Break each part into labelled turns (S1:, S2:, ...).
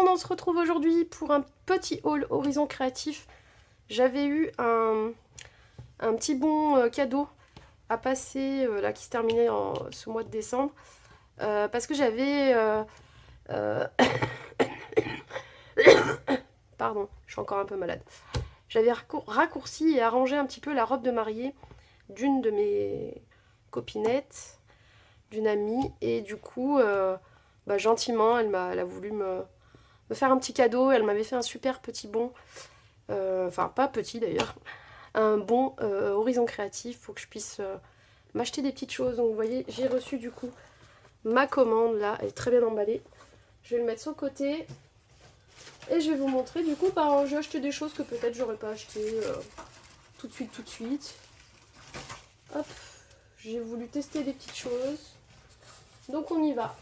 S1: monde, on se retrouve aujourd'hui pour un petit haul Horizon Créatif. J'avais eu un petit bon cadeau à passer, là qui se terminait ce mois de décembre, parce que j'avais... euh, pardon, je suis encore un peu malade. J'avais raccourci et arrangé un petit peu la robe de mariée d'une de mes copinettes, d'une amie, et du coup, gentiment, elle a voulu me faire un petit cadeau. Elle m'avait fait un super petit bon, enfin pas petit d'ailleurs, un bon Horizon Créatif. Faut que je puisse m'acheter des petites choses. Donc vous voyez, j'ai reçu du coup ma commande là, elle est très bien emballée. Je vais le mettre sur le côté et je vais vous montrer. Du coup, j'ai acheté des choses que peut-être j'aurais pas acheté tout de suite. Hop, j'ai voulu tester des petites choses. Donc on y va.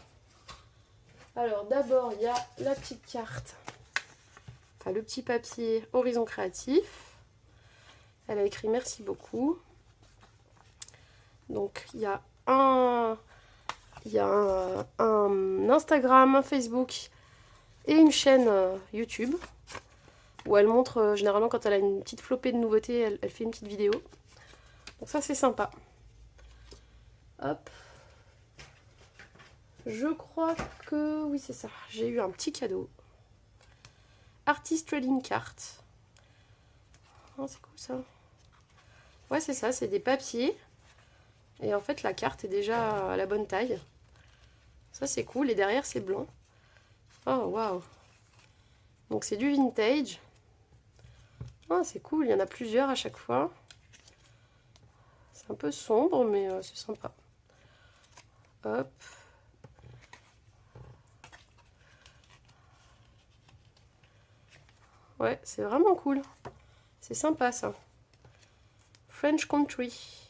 S1: Alors d'abord, il y a la petite carte. Enfin, le petit papier Horizon Créatif. Elle a écrit merci beaucoup. Donc il y a un Instagram, un Facebook et une chaîne YouTube où elle montre généralement quand elle a une petite flopée de nouveautés, elle fait une petite vidéo. Donc ça c'est sympa. Hop. Je crois que oui c'est ça. J'ai eu un petit cadeau. Artist Trading Card. Oh, c'est cool ça. Ouais c'est ça, c'est des papiers. Et en fait la carte est déjà à la bonne taille. Ça c'est cool et derrière c'est blanc. Oh waouh. Donc c'est du vintage. Oh c'est cool, il y en a plusieurs à chaque fois. C'est un peu sombre mais c'est sympa. Hop. Ouais, c'est vraiment cool. C'est sympa ça. French Country.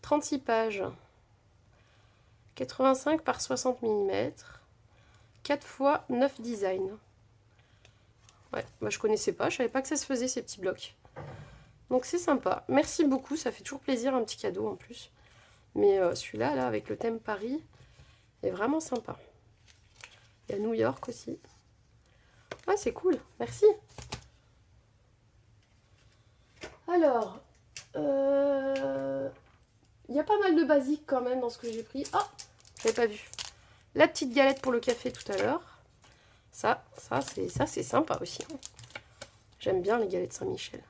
S1: 36 pages. 85 par 60 mm. 4 x 9 designs. Ouais, moi je connaissais pas, je savais pas que ça se faisait ces petits blocs. Donc c'est sympa. Merci beaucoup, ça fait toujours plaisir, un petit cadeau en plus. Mais celui-là, là, avec le thème Paris, est vraiment sympa. Il y a New York aussi. Ouais, c'est cool, merci. Alors, il y a pas mal de basiques quand même dans ce que j'ai pris. Oh, j'avais pas vu. La petite galette pour le café tout à l'heure. Ça c'est sympa aussi. J'aime bien les galettes Saint-Michel.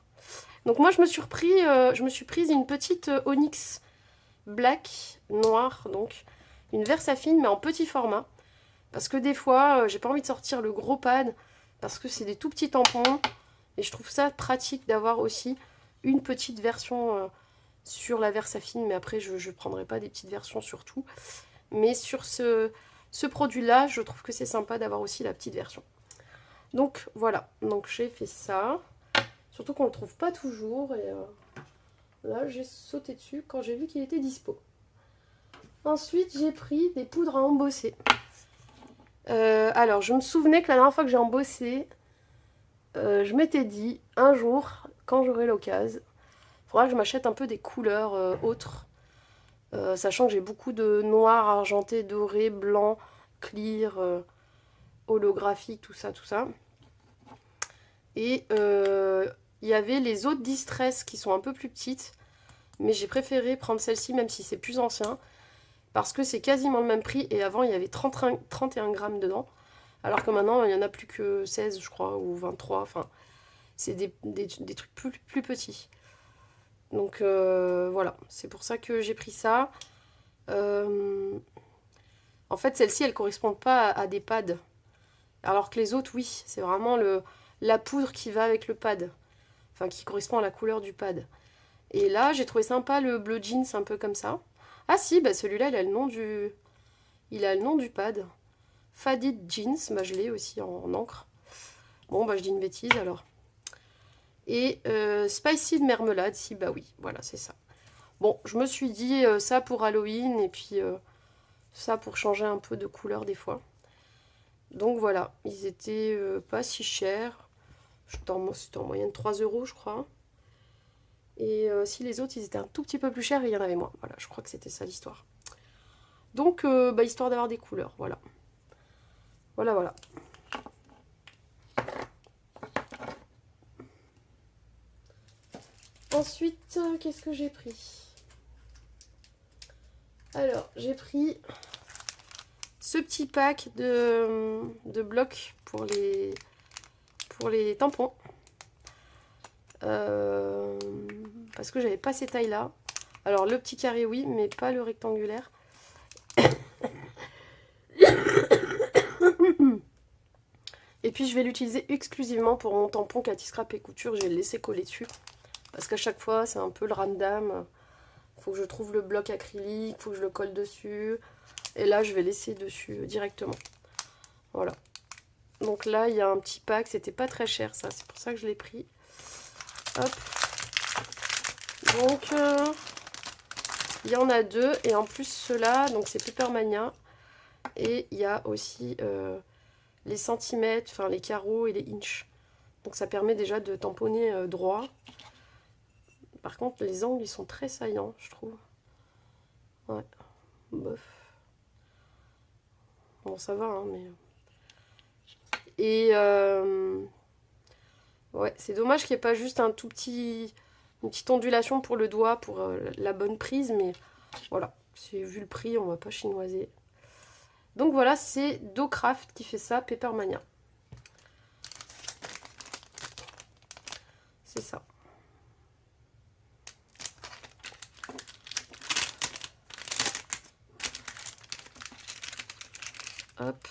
S1: Donc moi je me suis prise une petite Onyx Black, noire, donc une Versafine mais en petit format. Parce que des fois, j'ai pas envie de sortir le gros pad, parce que c'est des tout petits tampons. Et je trouve ça pratique d'avoir aussi une petite version sur la Versafine. Mais après, je ne prendrai pas des petites versions sur tout. Mais sur ce produit-là, je trouve que c'est sympa d'avoir aussi la petite version. Donc voilà, donc j'ai fait ça. Surtout qu'on ne le trouve pas toujours. Et là, j'ai sauté dessus quand j'ai vu qu'il était dispo. Ensuite, j'ai pris des poudres à embosser. Alors, je me souvenais que la dernière fois que j'ai embossé, je m'étais dit, un jour, quand j'aurai l'occasion, il faudra que je m'achète un peu des couleurs autres. Sachant que j'ai beaucoup de noir, argenté, doré, blanc, clear, holographique, tout ça, tout ça. Et il y avait les autres Distress qui sont un peu plus petites. Mais j'ai préféré prendre celle-ci, même si c'est plus ancien. Parce que c'est quasiment le même prix. Et avant, il y avait 31 grammes dedans. Alors que maintenant, il n'y en a plus que 16, je crois, ou 23. Enfin, c'est des trucs plus petits. Donc, voilà. C'est pour ça que j'ai pris ça. En fait, celle-ci, elle ne correspond pas à des pads. Alors que les autres, oui. C'est vraiment la poudre qui va avec le pad. Enfin, qui correspond à la couleur du pad. Et là, j'ai trouvé sympa le bleu jeans, un peu comme ça. Ah si, bah celui-là, il a le nom du pad. Faded Jeans, bah je l'ai aussi en encre. Bon, bah je dis une bêtise alors. Et Spicy Marmelade, si, bah oui, voilà, c'est ça. Bon, je me suis dit ça pour Halloween et puis ça pour changer un peu de couleur des fois. Donc voilà, ils étaient pas si chers. C'était en moyenne 3 €, je crois. Et si les autres, ils étaient un tout petit peu plus chers, il y en avait moins. Voilà, je crois que c'était ça l'histoire. Donc, histoire d'avoir des couleurs, voilà. Voilà. Ensuite, qu'est-ce que j'ai pris? Alors, j'ai pris ce petit pack de blocs pour les tampons. Parce que j'avais pas ces tailles-là. Alors, le petit carré, oui, mais pas le rectangulaire. Et puis, je vais l'utiliser exclusivement pour mon tampon Cathy Scrap et Couture. Je vais le laisser coller dessus. Parce qu'à chaque fois, c'est un peu le random. Faut que je trouve le bloc acrylique, faut que je le colle dessus. Et là, je vais laisser dessus directement. Voilà. Donc là, il y a un petit pack. C'était pas très cher, ça. C'est pour ça que je l'ai pris. Hop. Donc, il y en a 2. Et en plus, ceux-là, donc c'est Papermania. Et il y a aussi les centimètres, enfin les carreaux et les inches. Donc ça permet déjà de tamponner droit. Par contre, les angles, ils sont très saillants, je trouve. Ouais, bof. Bon, ça va, hein, mais... Et... ouais, c'est dommage qu'il n'y ait pas juste un tout petit... Une petite ondulation pour le doigt, pour la bonne prise, mais voilà. Vu le prix, on va pas chinoiser. Donc voilà, c'est Docraft qui fait ça, Papermania. C'est ça. Hop.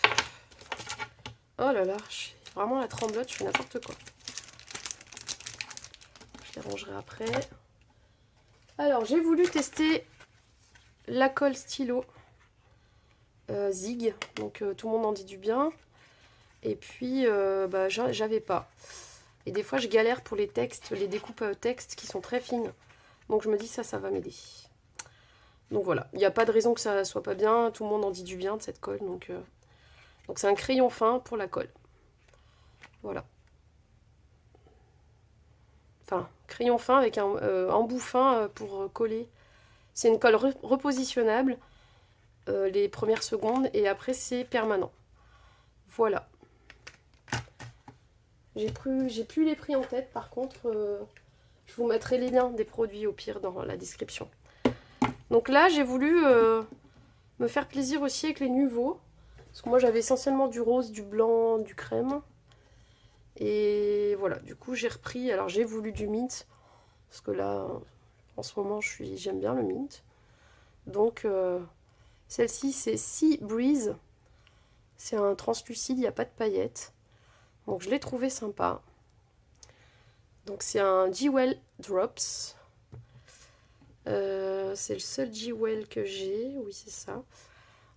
S1: Oh là là, j'ai vraiment la tremblote, je fais n'importe quoi. Je les rangerai après. Alors, j'ai voulu tester la colle stylo Zig. Donc, tout le monde en dit du bien. Et puis, bah, j'avais pas. Et des fois, je galère pour les textes, les découpes textes qui sont très fines. Donc, je me dis ça va m'aider. Donc, voilà. Il n'y a pas de raison que ça soit pas bien. Tout le monde en dit du bien de cette colle. Donc c'est un crayon fin pour la colle. Voilà. Enfin, crayon fin avec un embout fin pour coller. C'est une colle repositionnable les premières secondes et après c'est permanent. Voilà. J'ai plus les prix en tête, par contre je vous mettrai les liens des produits au pire dans la description. Donc là j'ai voulu me faire plaisir aussi avec les Nuvo. Parce que moi j'avais essentiellement du rose, du blanc, du crème. Et voilà, du coup j'ai repris, alors j'ai voulu du mint. Parce que là, en ce moment j'aime bien le mint. Donc celle-ci c'est Sea Breeze. C'est un translucide, il n'y a pas de paillettes. Donc je l'ai trouvé sympa. Donc c'est un Jewel Drops. C'est le seul Jewel que j'ai, oui c'est ça.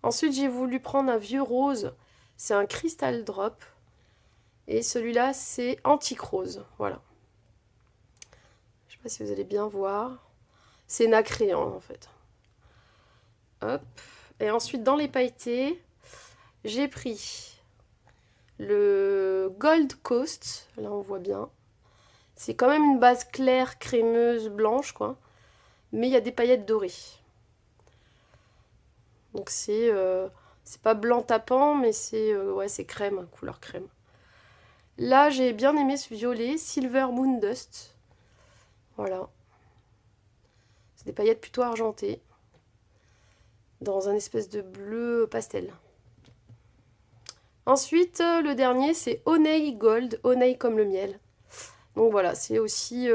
S1: Ensuite j'ai voulu prendre un vieux rose. C'est un Crystal Drop. Et celui-là c'est Antique Rose. Voilà. Je sais pas si vous allez bien voir. C'est nacré hein, en fait. Hop. Et ensuite dans les pailletés, j'ai pris le Gold Coast. Là on voit bien. C'est quand même une base claire, crémeuse, blanche quoi. Mais il y a des paillettes dorées. Donc c'est pas blanc tapant, mais c'est ouais, c'est crème, couleur crème. Là, j'ai bien aimé ce violet, Silver Moon Dust. Voilà. C'est des paillettes plutôt argentées. Dans un espèce de bleu pastel. Ensuite, le dernier, c'est Honey Gold, Honey comme le miel. Donc voilà, c'est aussi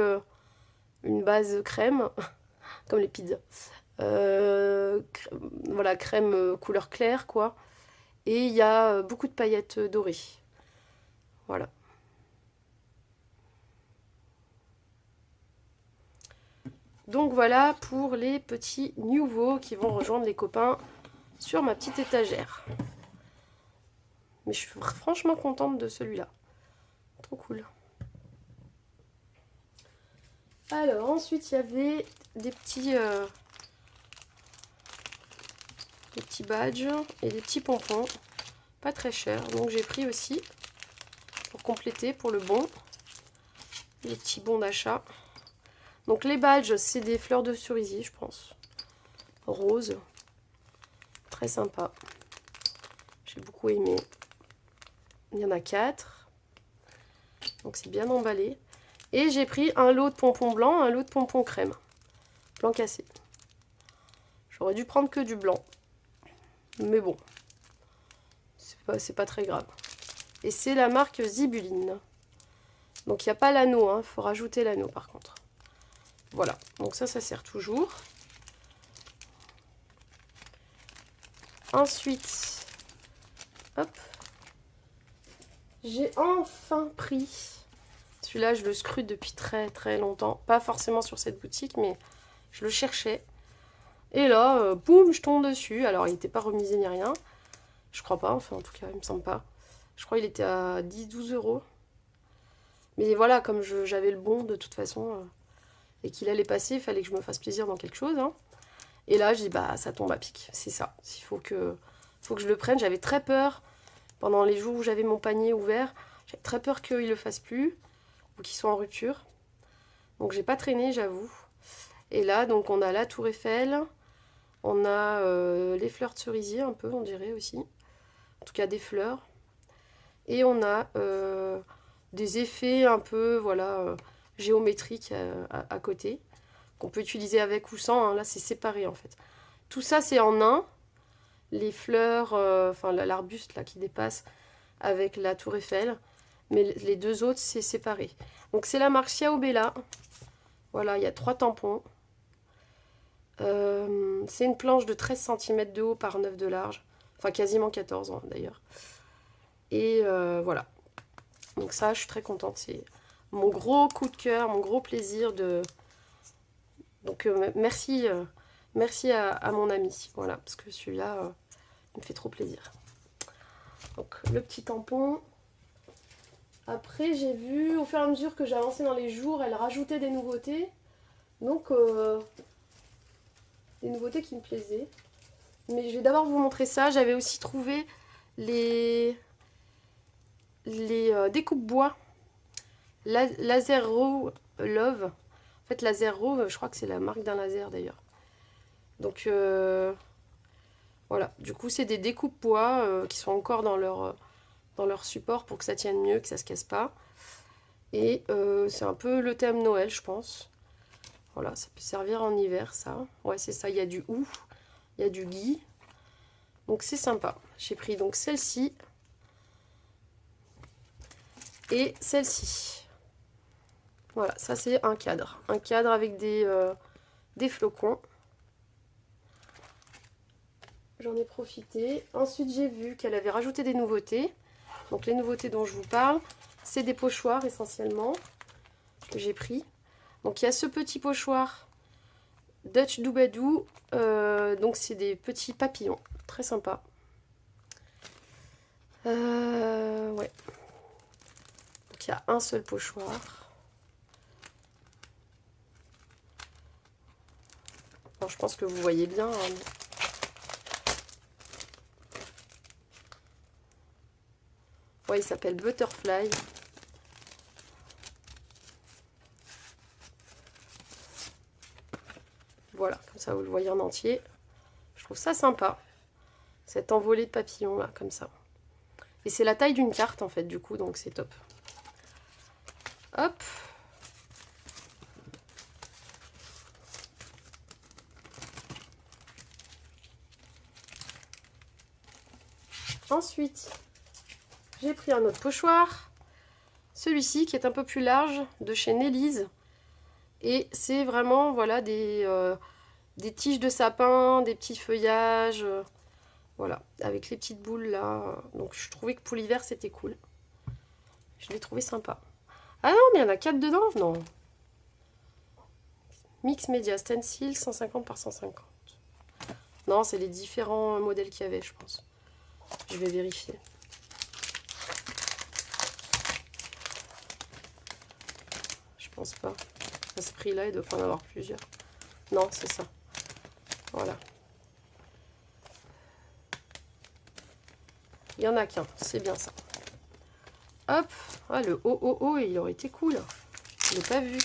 S1: une base crème, comme les pizzas. Voilà, crème couleur claire, quoi. Et il y a beaucoup de paillettes dorées. Voilà. Donc voilà pour les petits nouveaux qui vont rejoindre les copains sur ma petite étagère. Mais je suis franchement contente de celui-là. Trop cool. Alors ensuite il y avait des petits badges et des petits pompons. Pas très chers. Donc j'ai pris aussi pour compléter pour le bon. Les petits bons d'achat. Donc les badges, c'est des fleurs de cerisier, je pense. Rose. Très sympa. J'ai beaucoup aimé. Il y en a 4. Donc c'est bien emballé. Et j'ai pris un lot de pompons blancs, un lot de pompons crème. Blanc cassé. J'aurais dû prendre que du blanc. Mais bon, c'est pas très grave. Et c'est la marque Zibuline. Donc il n'y a pas l'anneau, il faut rajouter l'anneau par contre. Voilà, donc ça sert toujours. Ensuite, hop, j'ai enfin pris, celui-là je le scrute depuis très très longtemps, pas forcément sur cette boutique, mais je le cherchais. Et là, boum, je tombe dessus. Alors il n'était pas remisé ni rien, je crois pas, enfin en tout cas il me semble pas. Je crois qu'il était à 10-12 euros. Mais voilà, comme j'avais le bon de toute façon, et qu'il allait passer, il fallait que je me fasse plaisir dans quelque chose. Et là, je dis, bah, ça tombe à pic, c'est ça. Il faut que je le prenne. J'avais très peur, pendant les jours où j'avais mon panier ouvert, j'avais très peur qu'il ne le fasse plus, ou qu'il soit en rupture. Donc, j'ai pas traîné, j'avoue. Et là, donc, on a la Tour Eiffel, on a les fleurs de cerisier, un peu, on dirait aussi. En tout cas, des fleurs. Et on a des effets un peu, voilà, géométriques à côté, qu'on peut utiliser avec ou sans, là c'est séparé en fait. Tout ça c'est en un, les fleurs, enfin l'arbuste là qui dépasse avec la Tour Eiffel, mais les deux autres c'est séparé. Donc c'est la marque Ciao Bella, voilà, il y a 3 tampons. C'est une planche de 13 cm de haut par 9 de large, enfin quasiment 14 d'ailleurs. Et voilà, donc ça je suis très contente, c'est mon gros coup de cœur, mon gros plaisir de... Donc merci à mon ami, voilà, parce que celui-là il me fait trop plaisir. Donc le petit tampon. Après j'ai vu au fur et à mesure que j'avançais dans les jours, elle rajoutait des nouveautés. Donc des nouveautés qui me plaisaient. Mais je vais d'abord vous montrer ça. J'avais aussi trouvé les découpes bois Laser Raw Love. En fait, Laser Raw, je crois que c'est la marque d'un laser d'ailleurs. Donc voilà, du coup c'est des découpes bois qui sont encore dans leur support pour que ça tienne mieux, que ça se casse pas. Et c'est un peu le thème Noël, je pense. Voilà, ça peut servir en hiver, ça. Ouais, c'est ça, il y a du hou, il y a du gui. Donc c'est sympa. J'ai pris donc celle-ci et celle-ci. Voilà, ça c'est un cadre. Un cadre avec des flocons. J'en ai profité. Ensuite, j'ai vu qu'elle avait rajouté des nouveautés. Donc les nouveautés dont je vous parle, c'est des pochoirs essentiellement que j'ai pris. Donc il y a ce petit pochoir Dutch Doobadoo. Donc c'est des petits papillons. Très sympa. Ouais. Donc il y a un seul pochoir. Bon, je pense que vous voyez bien. Ouais, il s'appelle Butterfly. Voilà, comme ça vous le voyez en entier. Je trouve ça sympa. Cette envolée de papillons là, comme ça. Et c'est la taille d'une carte en fait, du coup, donc c'est top. Hop. Ensuite, j'ai pris un autre pochoir. Celui-ci qui est un peu plus large, de chez Nelly's. Et c'est vraiment, voilà, des tiges de sapin, des petits feuillages. Voilà, avec les petites boules là. Donc je trouvais que pour l'hiver, c'était cool. Je l'ai trouvé sympa. Ah non, mais il y en a 4 dedans? Non. Mix Media Stencil, 150 par 150. Non, c'est les différents modèles qu'il y avait, je pense. Je vais vérifier. Je pense pas. À ce prix-là, il doit pas en avoir plusieurs. Non, c'est ça. Voilà. Il y en a qu'un, c'est bien ça. Hop. Ah, le oh, il aurait été cool. Je l'ai pas vu.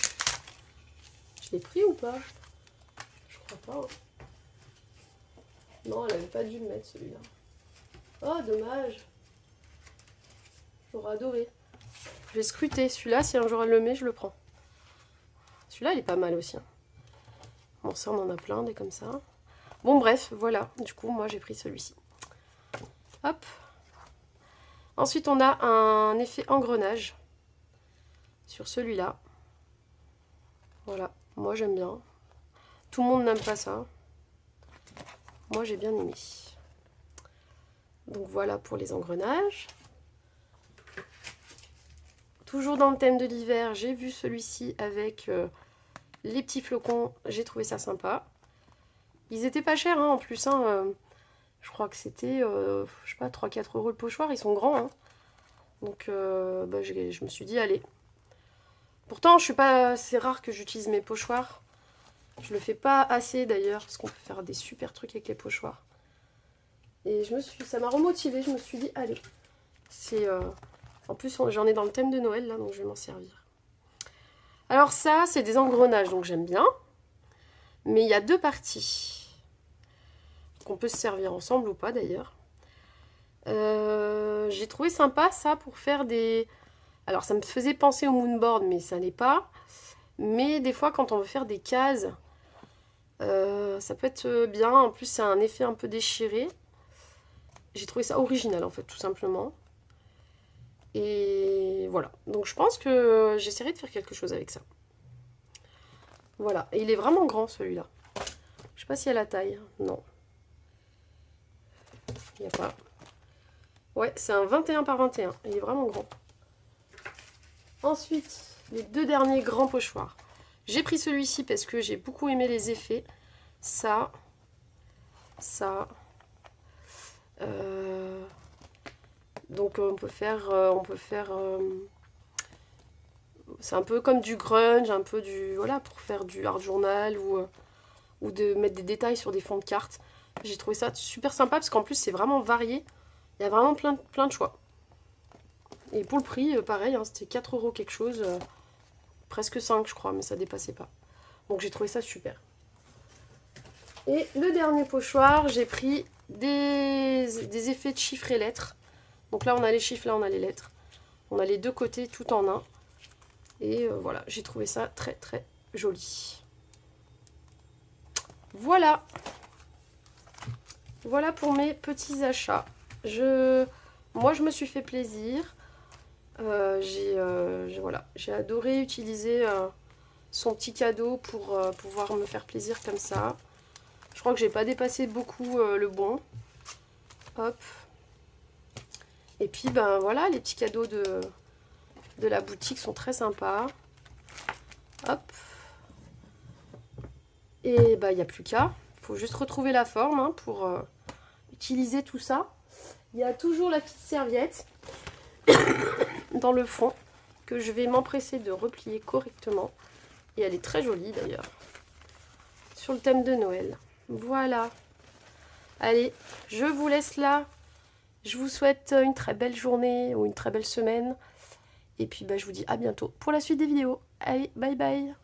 S1: Je l'ai pris ou pas? Je crois pas. Non, elle avait pas dû le mettre celui-là. Oh, dommage. J'aurais adoré. Je vais scruter celui-là. Si un jour elle le met, je le prends. Celui-là, il est pas mal aussi. Hein. Bon, ça, on en a plein, des comme ça. Bon, bref, voilà. Du coup, moi, j'ai pris celui-ci. Hop. Ensuite, on a un effet engrenage sur celui-là. Voilà. Moi, j'aime bien. Tout le monde n'aime pas ça. Moi, j'ai bien aimé. Donc, voilà pour les engrenages. Toujours dans le thème de l'hiver, j'ai vu celui-ci avec les petits flocons. J'ai trouvé ça sympa. Ils étaient pas chers hein, en plus. Hein, je crois que c'était, je sais pas, 3-4 € le pochoir. Ils sont grands. Hein. Donc bah, je me suis dit, allez. Pourtant, je suis pas. C'est rare que j'utilise mes pochoirs. Je le fais pas assez d'ailleurs, parce qu'on peut faire des super trucs avec les pochoirs. Et ça m'a remotivée. Je me suis dit, allez. C'est. En plus, j'en ai dans le thème de Noël, là, donc je vais m'en servir. Alors ça, c'est des engrenages, donc j'aime bien. Mais il y a deux parties. Qu'on peut se servir ensemble ou pas, d'ailleurs. J'ai trouvé sympa, ça, pour faire des... Alors, ça me faisait penser au moonboard, mais ça n'est pas. Mais des fois, quand on veut faire des cases, ça peut être bien. En plus, c'est un effet un peu déchiré. J'ai trouvé ça original, en fait, tout simplement. Et voilà. Donc je pense que j'essaierai de faire quelque chose avec ça. Voilà. Et il est vraiment grand celui-là. Je sais pas s'il y a la taille. Non. Il n'y a pas. Ouais, c'est un 21 par 21. Il est vraiment grand. Ensuite, les deux derniers grands pochoirs. J'ai pris celui-ci parce que j'ai beaucoup aimé les effets. Ça. Donc on peut faire c'est un peu comme du grunge, un peu du voilà pour faire du art journal ou de mettre des détails sur des fonds de cartes. J'ai trouvé ça super sympa parce qu'en plus c'est vraiment varié. Il y a vraiment plein de choix. Et pour le prix, pareil, hein, c'était 4 € quelque chose, presque 5 je crois, mais ça dépassait pas. Donc j'ai trouvé ça super. Et le dernier pochoir, j'ai pris des effets de chiffres et lettres. Donc là on a les chiffres, là on a les lettres. On a les deux côtés tout en un. Et voilà, j'ai trouvé ça très joli. Voilà. Voilà pour mes petits achats. Moi je me suis fait plaisir. J'ai adoré utiliser son petit cadeau pour pouvoir me faire plaisir comme ça. Je crois que j'ai pas dépassé beaucoup le bon. Hop. Et puis ben voilà, les petits cadeaux de la boutique sont très sympas. Hop. Et bah il n'y a plus qu'à. Il faut juste retrouver la forme hein, pour utiliser tout ça. Il y a toujours la petite serviette dans le fond que je vais m'empresser de replier correctement. Et elle est très jolie d'ailleurs. Sur le thème de Noël. Voilà. Allez, je vous laisse là. Je vous souhaite une très belle journée ou une très belle semaine. Et puis bah, je vous dis à bientôt pour la suite des vidéos. Allez, bye bye.